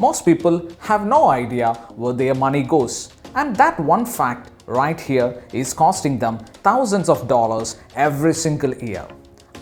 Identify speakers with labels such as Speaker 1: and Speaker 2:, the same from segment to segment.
Speaker 1: Most people have no idea where their money goes, and that one fact right here is costing them thousands of dollars every single year.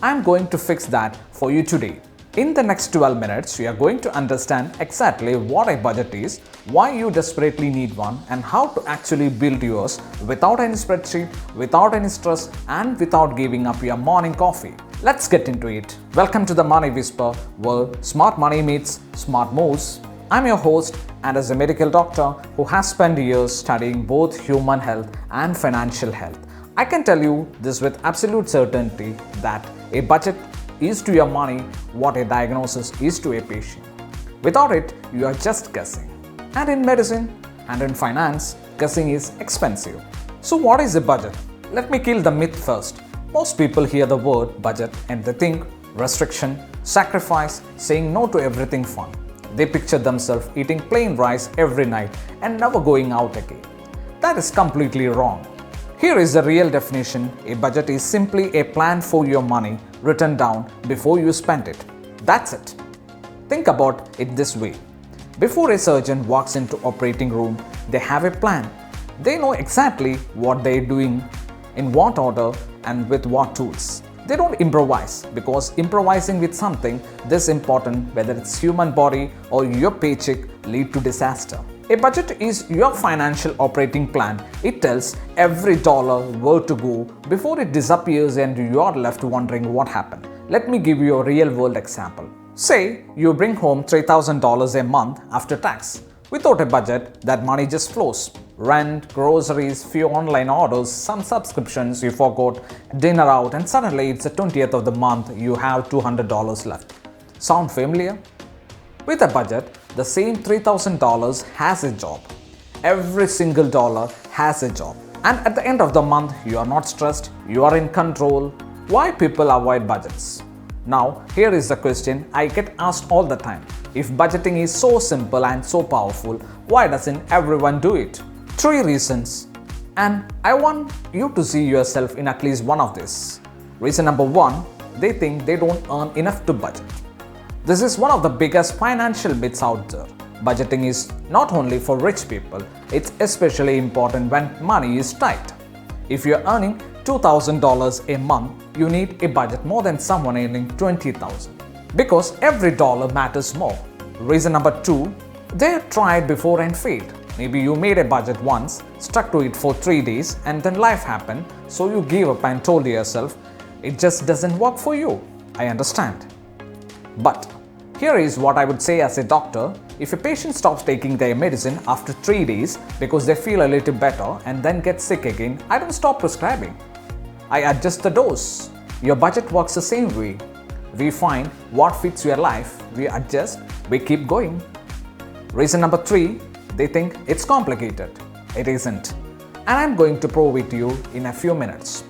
Speaker 1: I'm going to fix that for you today. In the next 12 minutes, we are going to understand exactly what a budget is, why you desperately need one, and how to actually build yours without any spreadsheet, without any stress, and without giving up your morning coffee. Let's get into it. Welcome to the Money Whisper, where smart money meets smart moves. I'm your host, and as a medical doctor who has spent years studying both human health and financial health, I can tell you this with absolute certainty that a budget is to your money what a diagnosis is to a patient. Without it, you are just guessing. And in medicine and in finance, guessing is expensive. So what is a budget? Let me kill the myth first. Most people hear the word budget and they think restriction, sacrifice, saying no to everything fun. They picture themselves eating plain rice every night and never going out again. That is completely wrong. Here is the real definition. A budget is simply a plan for your money written down before you spend it. That's it. Think about it this way. Before a surgeon walks into operating room, they have a plan. They know exactly what they're doing, in what order, and with what tools. They don't improvise, because improvising with something this important, whether it's human body or your paycheck, lead to disaster. A budget is your financial operating plan. It tells every dollar where to go before it disappears and you are left wondering what happened. Let me give you a real world example. Say you bring home $3,000 a month after tax. Without a budget, that money just flows. Rent, groceries, few online orders, some subscriptions you forgot, dinner out, and suddenly it's the 20th of the month, you have $200 left. Sound familiar? With a budget, the same $3,000 has a job. Every single dollar has a job. And at the end of the month, you are not stressed, you are in control. Why people avoid budgets? Now, here is the question I get asked all the time. If budgeting is so simple and so powerful, why doesn't everyone do it? 3 reasons. And I want you to see yourself in at least one of these. Reason number 1, they think they don't earn enough to budget. This is one of the biggest financial myths out there. Budgeting is not only for rich people, it's especially important when money is tight. If you're earning $2,000 a month, you need a budget more than someone earning $20,000. Because every dollar matters more. Reason number 2, they tried before and failed. Maybe you made a budget once, stuck to it for 3 days, and then life happened, so you gave up and told yourself, it just doesn't work for you. I understand. But here is what I would say as a doctor. If a patient stops taking their medicine after 3 days because they feel a little better and then get sick again, I don't stop prescribing. I adjust the dose. Your budget works the same way. We find what fits your life, we adjust, we keep going. Reason number 3, they think it's complicated. It isn't. And I'm going to prove it to you in a few minutes.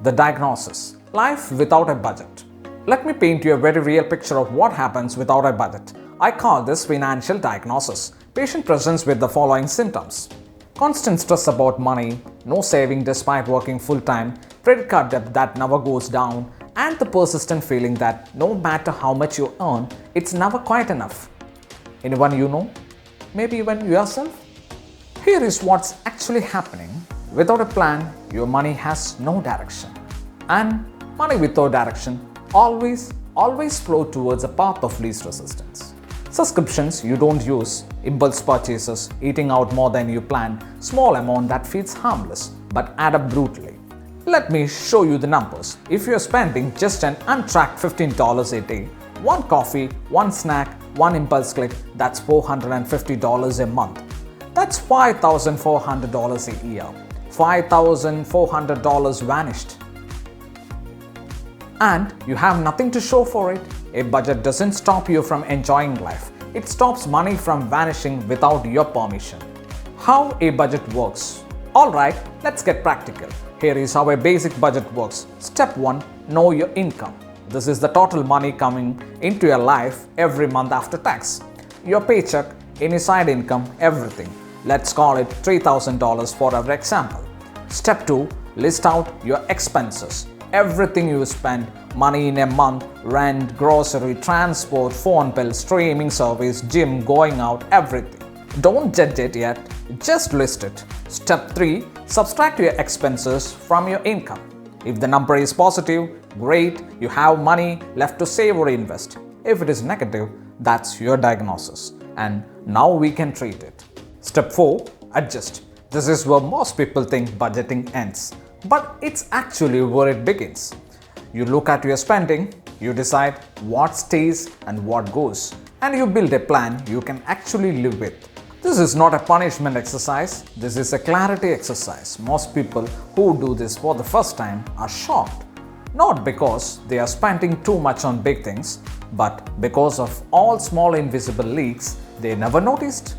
Speaker 1: The diagnosis. Life without a budget. Let me paint you a very real picture of what happens without a budget. I call this financial diagnosis. Patient presents with the following symptoms. Constant stress about money, no saving despite working full-time, credit card debt that never goes down, and the persistent feeling that no matter how much you earn, it's never quite enough. Anyone you know? Maybe even yourself? Here is what's actually happening. Without a plan, your money has no direction. And money without direction always flow towards a path of least resistance. Subscriptions you don't use, impulse purchases, eating out more than you planned, small amount that feels harmless but add up brutally. Let me show you the numbers. If you're spending just an untracked $15 a day, one coffee, one snack, one impulse click, that's $450 a month. That's $5,400 a year. $5,400 vanished. And you have nothing to show for it. A budget doesn't stop you from enjoying life. It stops money from vanishing without your permission. How a budget works. Alright, let's get practical. Here is how a basic budget works. Step 1. Know your income. This is the total money coming into your life every month after tax. Your paycheck, any side income, everything. Let's call it $3,000 for our example. Step 2. List out your expenses. everything you spend, money in a month, rent, grocery, transport, phone bill, streaming service, gym, going out, everything. Don't judge it yet, just list it. Step 3. Subtract your expenses from your income. If the number is positive, great, you have money left to save or invest. If it is negative, that's your diagnosis, and now we can treat it. Step 4. Adjust. This is where most people think budgeting ends, but it's actually where it begins. You look at your spending, you decide what stays and what goes, and you build a plan you can actually live with. This is not a punishment exercise, this is a clarity exercise. Most people who do this for the first time are shocked. Not because they are spending too much on big things, but because of all small invisible leaks they never noticed.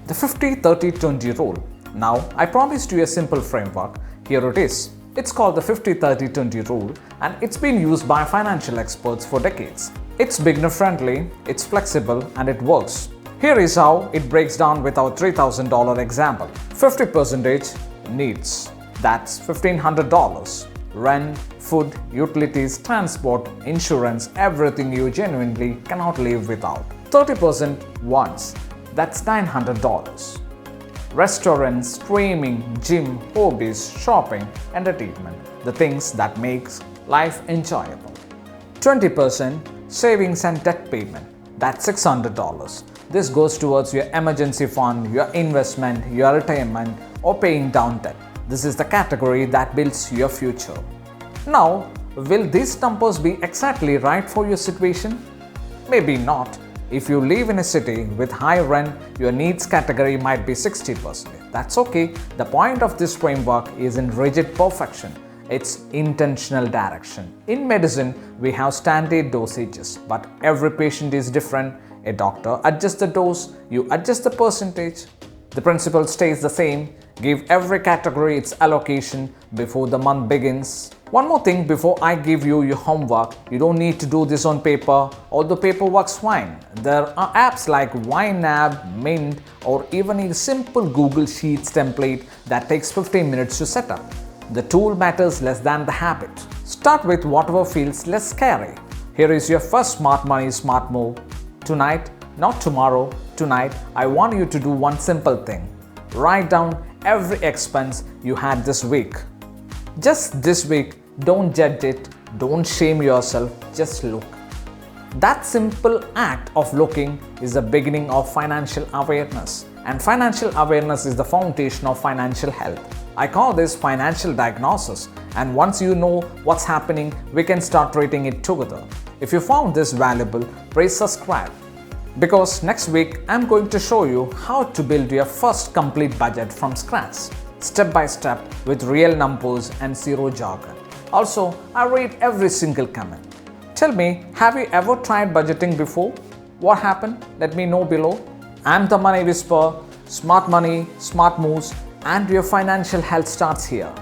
Speaker 1: The 50-30-20 rule. Now, I promised you a simple framework. Here it is. It's called the 50-30-20 rule, and it's been used by financial experts for decades. It's beginner friendly, it's flexible, and it works. Here is how it breaks down with our $3,000 example. 50% needs. That's $1,500. Rent, food, utilities, transport, insurance, everything you genuinely cannot live without. 30% wants. That's $900. Restaurants, streaming, gym, hobbies, shopping, entertainment, the things that makes life enjoyable. 20% savings and debt payment. That's $600. This goes towards your emergency fund, your investment, your retirement, or paying down debt. This is the category that builds your future. Now, will these numbers be exactly right for your situation? Maybe not. If you live in a city with high rent, your needs category might be 60%. That's okay. The point of this framework isn't rigid perfection. It's intentional direction. In medicine, we have standard dosages, but every patient is different. A doctor adjusts the dose, you adjust the percentage. The principle stays the same. Give every category its allocation before the month begins. One more thing before I give you your homework, you don't need to do this on paper, although paper works fine. There are apps like YNAB, Mint, or even a simple Google Sheets template that takes 15 minutes to set up. The tool matters less than the habit. Start with whatever feels less scary. Here is your first smart money smart move. Tonight, not tomorrow, tonight, I want you to do one simple thing. Write down every expense you had this week. Just this week, don't judge it, don't shame yourself, just look. That simple act of looking is the beginning of financial awareness, and financial awareness is the foundation of financial health. I call this financial diagnosis, and once you know what's happening, we can start treating it together. If you found this valuable, please subscribe. Because next week, I'm going to show you how to build your first complete budget from scratch, step by step with real numbers and zero jargon. Also, I read every single comment. Tell me, have you ever tried budgeting before? What happened? Let me know below. I'm the Money Whisperer. Smart money, smart moves, and your financial health starts here.